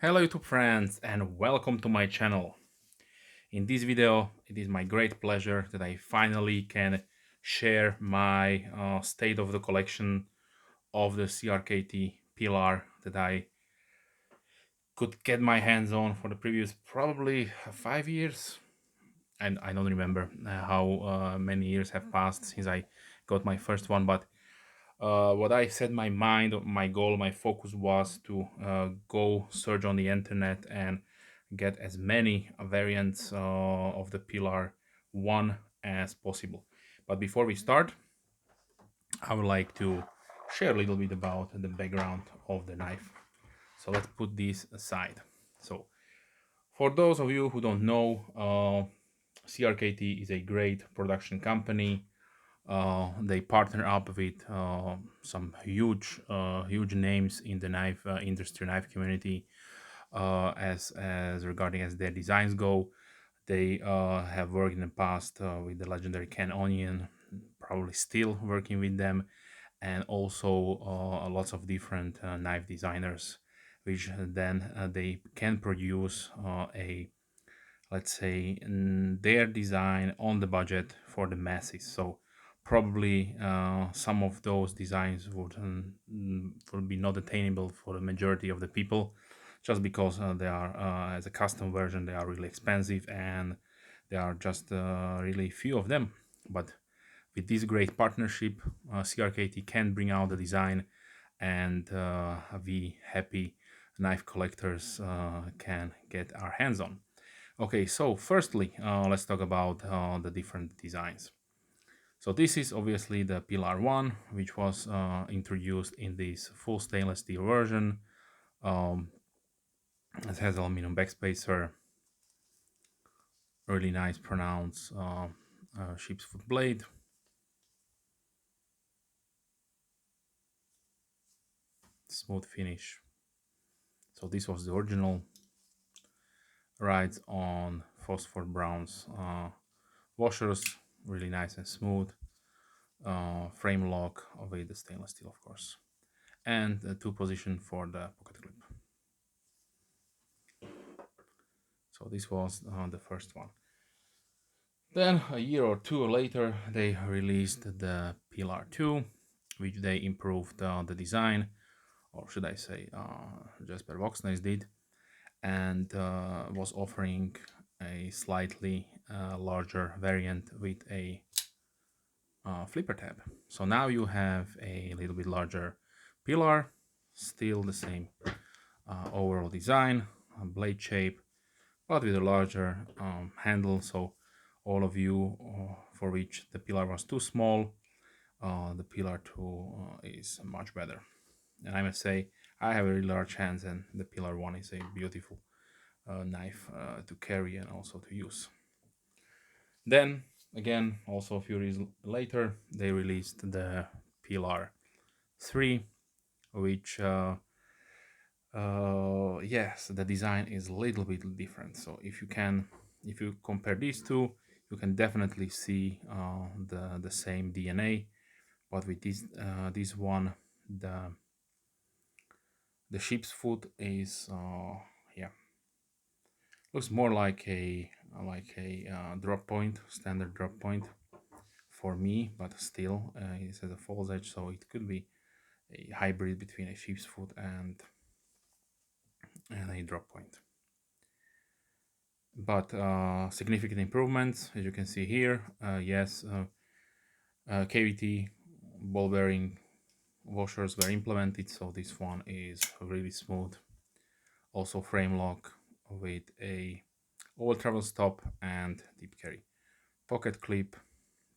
Hello YouTube friends and welcome to my channel. In this video it is my great pleasure that I finally can share my state of the collection of the CRKT Pilar that I could get my hands on for the previous probably 5 years, and I don't remember how many years have passed since I got my first one, but what I set my mind, my goal, my focus was to go search on the internet and get as many variants of the Pilar 1 as possible. But before we start, I would like to share a little bit about the background of the knife. So let's put this aside. So for those of you who don't know, CRKT is a great production company. They partner up with some huge names in the knife industry, knife community. As regarding as their designs go, they have worked in the past with the legendary Ken Onion, probably still working with them, and also lots of different knife designers, which then they can produce a, let's say, their design on the budget for the masses. So probably some of those designs would be not attainable for the majority of the people, just because they are as a custom version, they are really expensive and there are just really few of them. But with this great partnership, CRKT can bring out the design, and we happy knife collectors can get our hands on. Okay, so firstly, let's talk about the different designs. So this is obviously the Pilar 1, which was introduced in this full stainless steel version. Um, it has aluminum backspacer, really nice pronounced sheep's foot blade. Smooth finish. So this was the original. Rides on phosphor bronze washers, really nice and smooth. Frame lock with the stainless steel, of course, and a two position for the pocket clip. So this was the first one. Then a year or two later, they released the Pilar 2, which they improved the design, or should I say, Jasper Voxnays did, and was offering a slightly larger variant with a flipper tab. So now you have a little bit larger Pilar, still the same overall design, blade shape, but with a larger handle. So all of you for which the Pilar was too small, the Pilar 2 is much better. And I must say, I have very large hands, and the Pilar 1 is a beautiful knife to carry and also to use. Then again, also a few years later, they released the Pilar 3, which yes, the design is a little bit different. So if you compare these two, you can definitely see the same DNA, but with this one, the sheep's foot is yeah, looks more like a drop point, standard drop point for me, but still it has a false edge, so it could be a hybrid between a sheep's foot and a drop point. But significant improvements, as you can see here. Yes, KVT ball bearing washers were implemented, so this one is really smooth. Also frame lock with a all travel stop and deep carry. Pocket clip,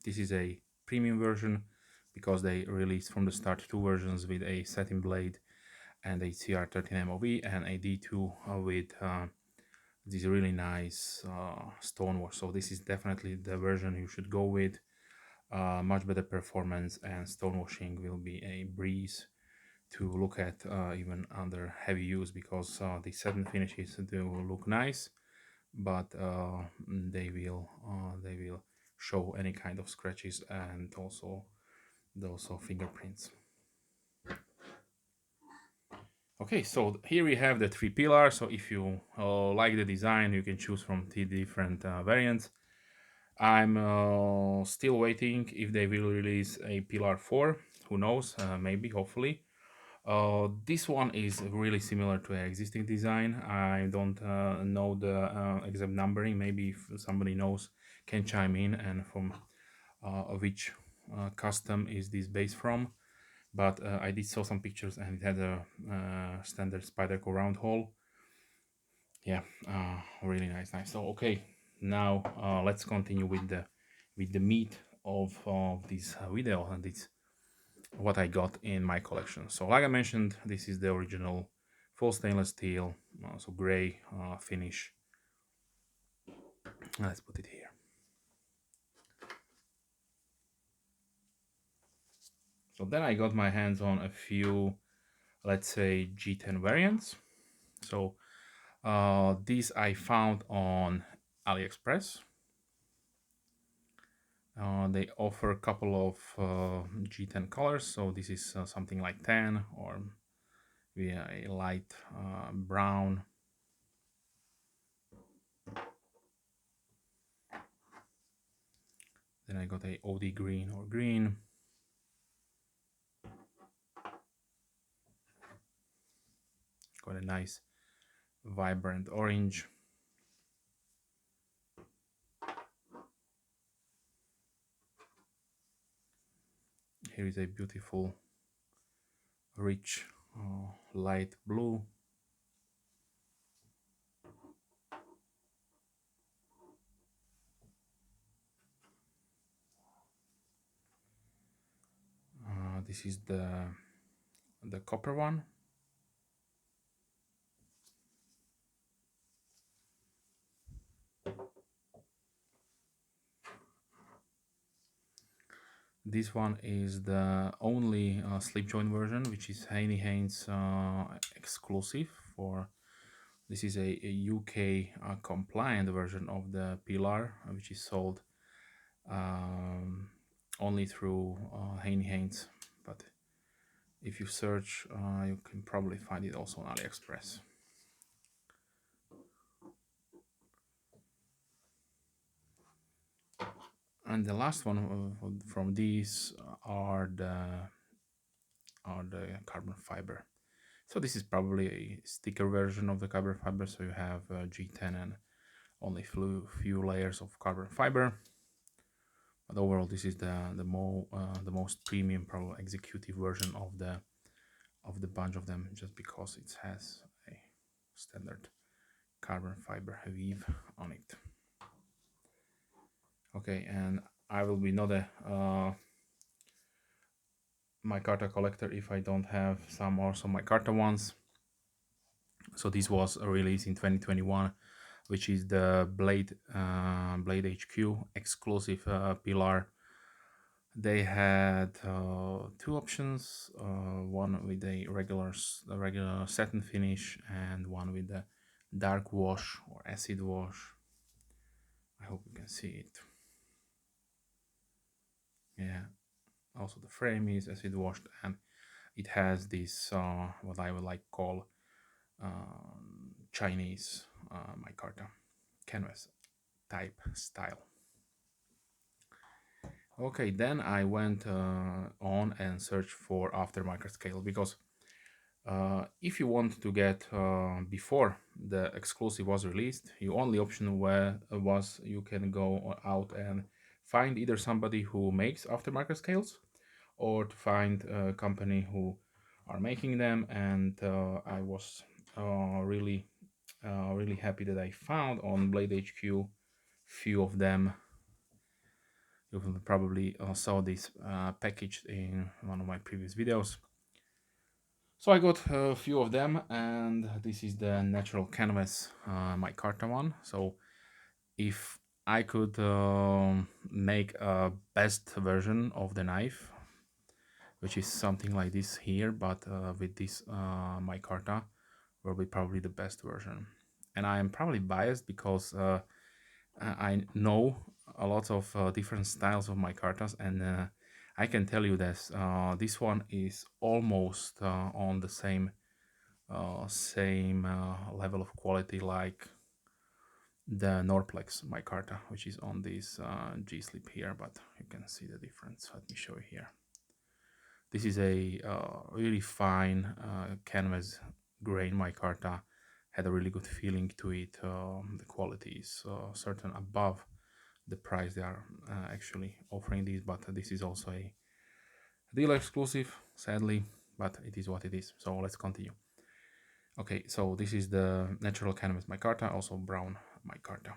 this is a premium version because they released from the start two versions with a satin blade and a CR13 MOV and a D2 with this really nice stonewash. So this is definitely the version you should go with. Much better performance, and stonewashing will be a breeze to look at even under heavy use, because the satin finishes do look nice, but they will show any kind of scratches and also fingerprints. Okay, so here we have the three pillars. So if you like the design, you can choose from the different variants. I'm still waiting if they will release a Pilar 4. Who knows? Maybe, hopefully. This one is really similar to an existing design. I don't know the exact numbering. Maybe if somebody knows, can chime in and from which custom is this base from. But I did saw some pictures and it had a standard Spyderco round hole. Yeah, really nice. So okay, now let's continue with the meat of this video, and it's what I got in my collection. So like I mentioned, this is the original full stainless steel, so gray finish. Let's put it here. So then I got my hands on a few, let's say, G10 variants. So these I found on AliExpress. They offer a couple of G10 colors. So this is something like tan, or a light brown. Then I got a OD green or green. Got a nice vibrant orange. Here is a beautiful rich light blue. This is the copper one. This one is the only slip joint version, which is Haney Haynes exclusive for. This is a UK compliant version of the Pilar, which is sold only through Haney Haynes. But if you search, you can probably find it also on AliExpress. And the last one from these are the carbon fiber. So this is probably a sticker version of the carbon fiber. So you have G10 and only few layers of carbon fiber. But overall, this is the most premium, probably executive version of the bunch of them, just because it has a standard carbon fiber weave on it. Okay, and I will be not a micarta collector if I don't have some micarta ones. So this was released in 2021, which is the Blade HQ exclusive Pilar. They had two options, one with a regular satin finish and one with a dark wash or acid wash. I hope you can see it. Yeah, also the frame is acid washed, and it has this what I would like call Chinese micarta canvas type style. Okay, then I went on and searched for Aftermarket Scale, because if you want to get before the exclusive was released, your only option was you can go out and find either somebody who makes aftermarket scales, or to find a company who are making them. And I was really happy that I found on Blade HQ few of them. You probably saw this packaged in one of my previous videos. So I got a few of them, and this is the natural canvas micarta one. So if I could make a best version of the knife, which is something like this here, but with this micarta, will be probably the best version. And I am probably biased because I know a lot of different styles of micartas, and I can tell you that this one is almost on the same same level of quality like the Norplex micarta, which is on this G-slip here, but you can see the difference. Let me show you here. This is a really fine canvas grain micarta. Had a really good feeling to it. The quality is certain above the price they are actually offering these, but this is also a dealer exclusive, sadly, but it is what it is. So let's continue. Okay, so this is the natural canvas micarta, also brown micarta.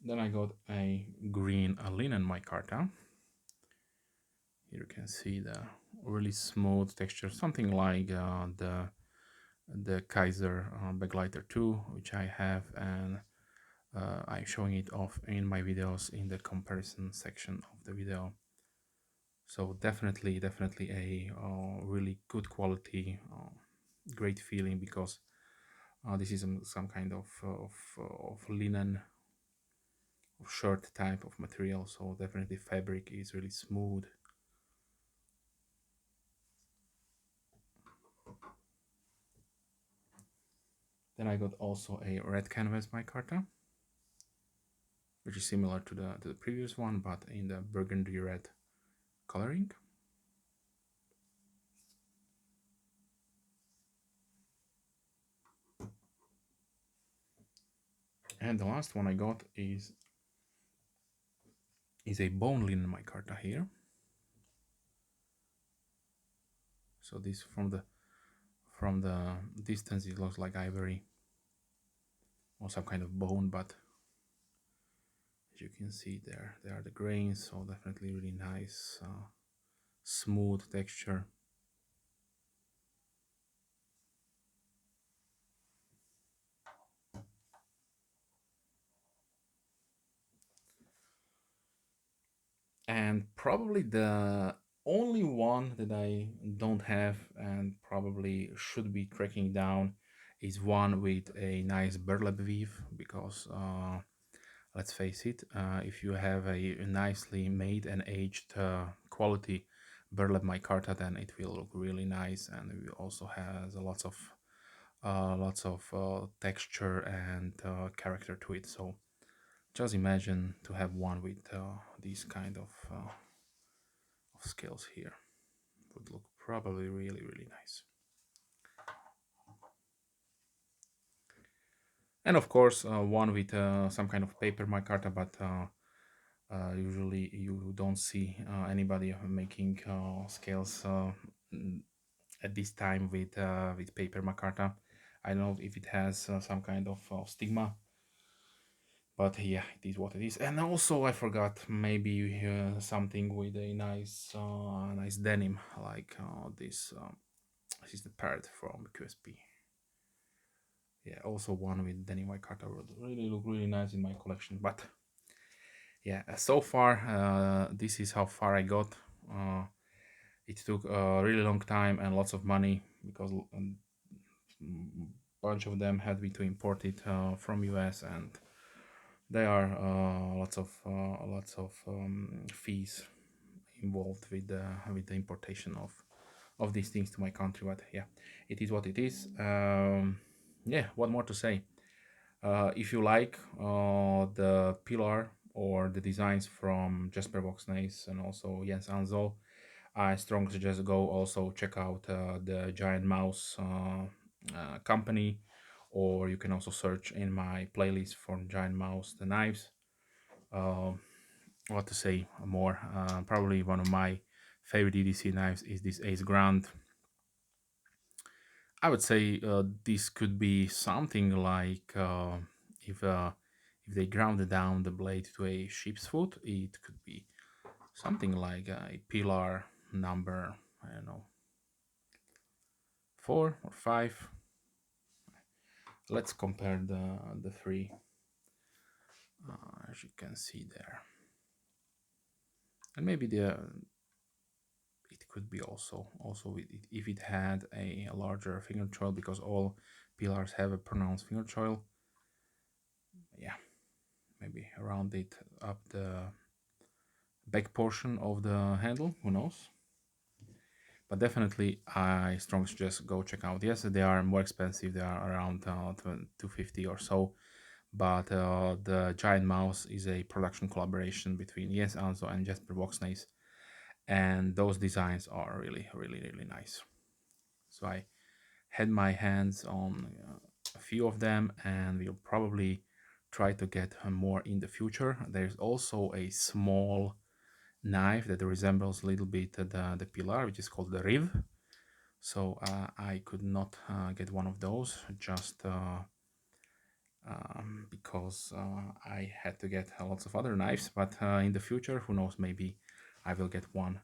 Then I got a green linen micarta. Here you can see the really smooth texture, something like the Kaiser Backlighter 2, which I have, and I'm showing it off in my videos in the comparison section of the video. So definitely a really good quality, great feeling, because this is some kind of linen or shirt type of material. So definitely fabric is really smooth. Then I got also a red canvas micarta, which is similar to the previous one, but in the burgundy red coloring. And the last one I got is a Boneline Micarta here. So this from the distance it looks like ivory or some kind of bone, but as you can see there are the grains, so definitely really nice, smooth texture. And probably the only one that I don't have and probably should be tracking down is one with a nice burlap weave, because let's face it, if you have a nicely made and aged quality burlap micarta, then it will look really nice, and it also has lots of texture and character to it. So just imagine to have one with these kind of scales here. Would look probably really nice. And of course, one with some kind of paper micarta, but usually you don't see anybody making scales at this time with paper micarta. I don't know if it has some kind of stigma, but yeah, it is what it is. And also I forgot, maybe something with a nice denim, like this is the parrot from QSP. Yeah, also one with denim micarta would really look really nice in my collection. But yeah, so far this is how far I got. It took a really long time and lots of money, because bunch of them had me to import it from US, and there are lots of fees involved with the importation of these things to my country. But yeah, it is what it is. Yeah, what more to say? If you like the Pilar or the designs from Jesper Voxnaes and also Jens Anzo, I strongly suggest go also check out the Giant Mouse company, or you can also search in my playlist for Giant Mouse the knives. What to say more? Probably one of my favorite EDC knives is this Ace Grand. I would say this could be something like if they grounded down the blade to a sheep's foot, it could be something like a Pilar number, I don't know, 4 or 5. Let's compare the three, as you can see there, and maybe it could be also with it, if it had a larger finger choil, because all Pilars have a pronounced finger choil. Yeah, maybe round it up back portion of the handle, who knows. But definitely I strongly suggest go check out. Yes, they are more expensive, they are around 250 or so, but the giant mouse is a production collaboration between Yes Anzo and Jesper Voxnays, and those designs are really really nice. So I had my hands on a few of them, and we'll probably try to get more in the future. There's also a small knife that resembles a little bit the Pilar, which is called the Riv. So I could not get one of those just because I had to get lots of other knives. But in the future, who knows, maybe I will get one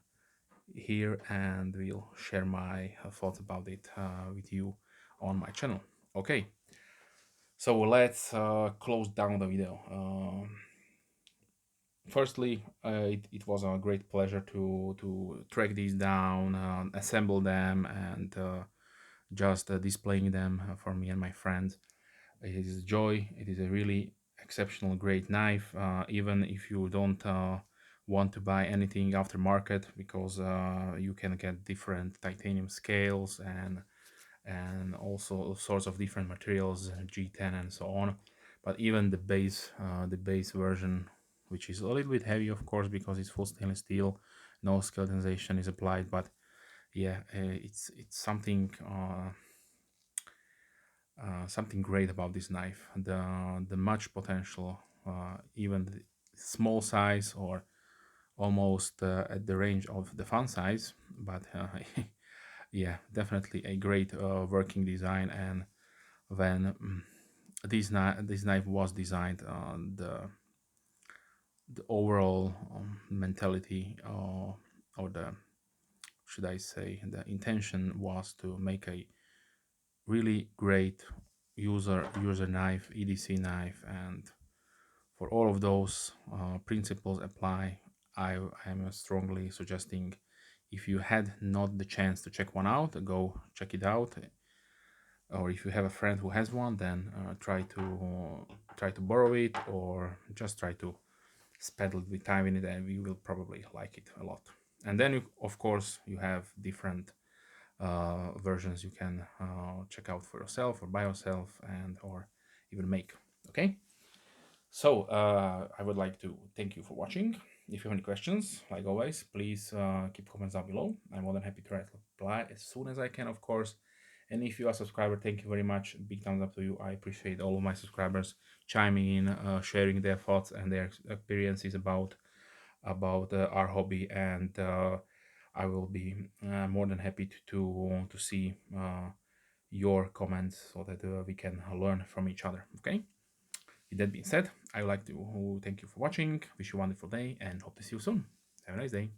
here and will share my thoughts about it with you on my channel. Okay, so let's close down the video. Firstly, it was a great pleasure to track these down, assemble them, and just displaying them for me and my friends. It is a joy. It is a really exceptional, great knife. Even if you don't want to buy anything aftermarket, because you can get different titanium scales and also all sorts of different materials, G10 and so on. But even the base version, which is a little bit heavy, of course, because it's full stainless steel, no skeletonization is applied. But yeah, it's something. Something great about this knife, the much potential, even the small size or almost at the range of the fun size, but yeah, definitely a great working design. And when this knife was designed, the overall mentality, or the, should I say, the intention was to make a really great user knife, EDC knife, and for all of those principles apply. I am strongly suggesting, if you had not the chance to check one out, go check it out. Or if you have a friend who has one, then try to borrow it, or just try to spend a little bit time in it, and you will probably like it a lot. And then of course you have different versions you can check out for yourself or by yourself, and or even make. Okay, so I would like to thank you for watching. If you have any questions, like always, please keep comments down below. I'm more than happy to reply as soon as I can, of course. And if you are a subscriber, thank you very much. Big thumbs up to you. I appreciate all of my subscribers chiming in, sharing their thoughts and their experiences about our hobby, and I will be more than happy to see your comments, so that we can learn from each other. Okay. With that being said, I would like to thank you for watching. Wish you a wonderful day and hope to see you soon. Have a nice day.